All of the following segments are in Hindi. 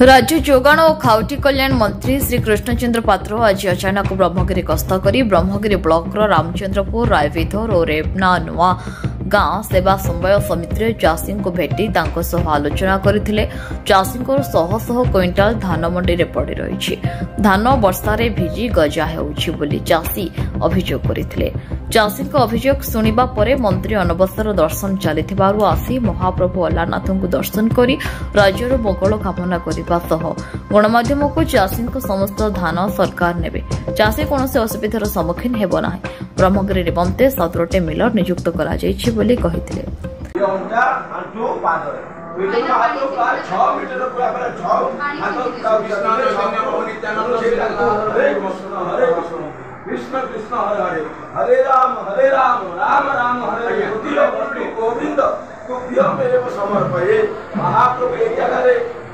राज्य जोगाण और खाउटी कल्याण मंत्री श्री कृष्णचंद्र पात्र आज अचानक ब्रह्मगिरी गस्त कर ब्रह्मगिरी ब्लॉक रामचंद्रपुर रायविधर और रेबना नुआ गांव सेवा समवाय समिति चाषी को भेटी आलोचना करते चाषी शह शह क्विंटाल धान मंडी में पड़ रही धान वर्षार भिजी गजा होली चाषी अभियोग करते चाषी अभियोग शुणा पर मंत्री अनवसर दर्शन चली आसी महाप्रभु अल्लानाथ को दर्शन कर राज्यर मंगल कामना करने गणमाध्यम को चाषी समस्त धान सरकार नेबे चाषी कौन असुविधार सम्मुखीन हेब ना ब्रह्मगिरी निमंते 17टी मिलर नियुक्त करा कृष्ण कृष्ण हरे हरे हरे राम राम राम हरे हरे गोविंद तुभ्य मेरे को समर्पये महाप्रभु एक जगह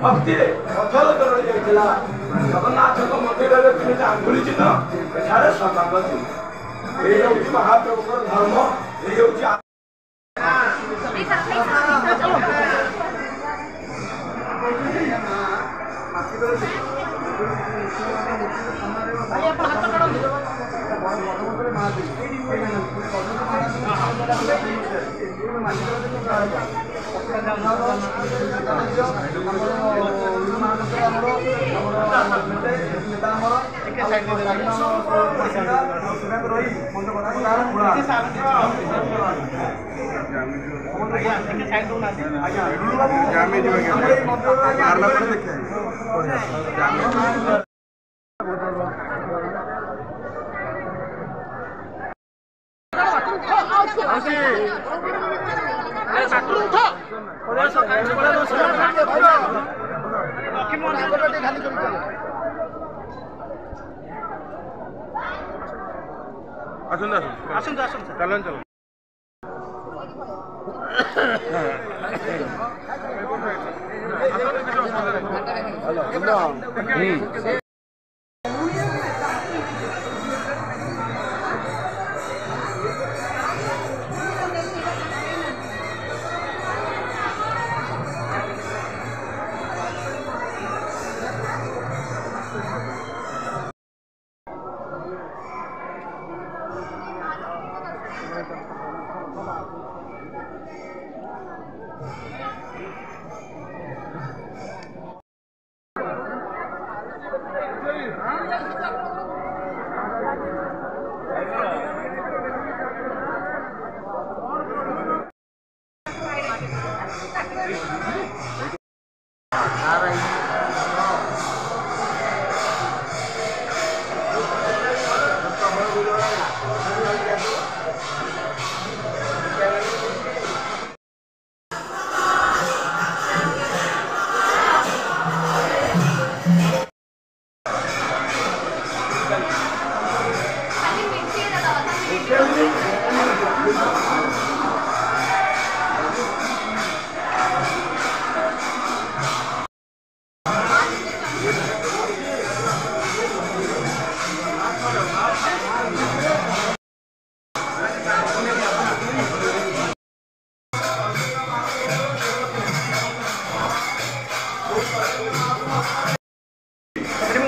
भक्ति पथर कर जगन्नाथ मंदिर में आंगुली चिन्ह एठारे सकागति ये महाप्रभु धर्म ये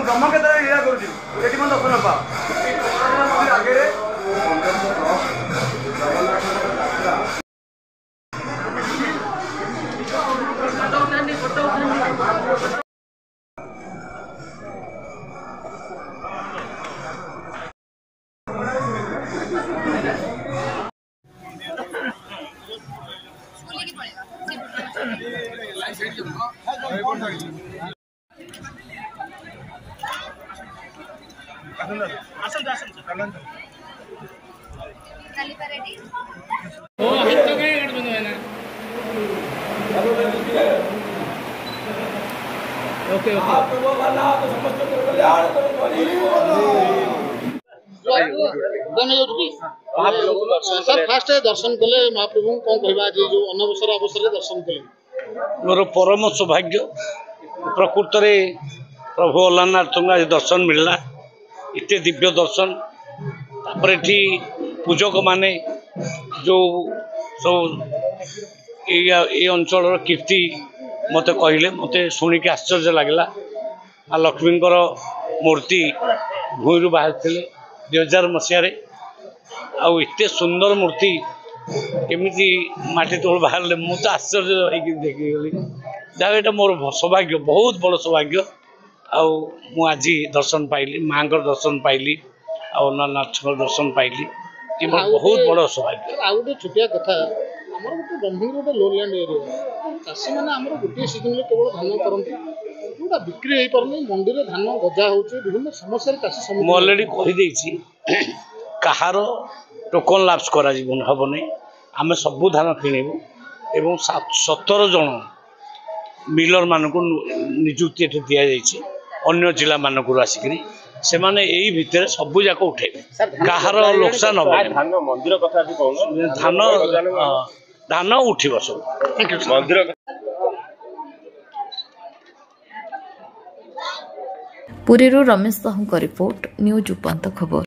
ब्रह्म के तरह लीला सर फास्ट दर्शन कले महाप्रभु कौन कहबा जो अनवसर अवसर दर्शन कले मोर परम सौभाग्य प्रकृत में प्रभु अल्लानाथ दर्शन मिलला इतने दिव्य दर्शन तापर पूजक माने जो सब ये अंचल कीर्ति मत कहले मत शुणिक आश्चर्य लगला आ लक्ष्मींकर मूर्ति भूई बाहर थे 2000 मसीह आते सुंदर मूर्ति केमी माटी तल बाहर मु तो आश्चर्य देखीगली जहाँ मोर सौभाग्य बहुत बड़ सौभाग्य आज दर्शन पाइली माँ दर्शन पाइली नाथ दर्शन पाइली ये बहुत बड़ सौभाग्य। आ गोटे छोटिया कथा आम गोटे ब्रह्मगिरी गोटे लोलैंड एरिया चाषी मैंने गोटे सीजन में केवल धान करते जोटा बिक्री हो पारे मंडी में धान गजा हो विभिन्न समस्या चाषी मुझे अलरेडी कहीदे कहार टोकन लाप्स कर हम नहीं आम सबू धान किणु एवं 17 जन मिलर मान निजुक्ति दि जाइए अन्य जिला मानक आसिक से माने यही भितर सबू जाक उठे कहार लोकसान हम धान मंदिर कथा धान धान उठिब सब मंदिर पुरी रमेश साहू का रिपोर्ट न्यूज उपंत खबर।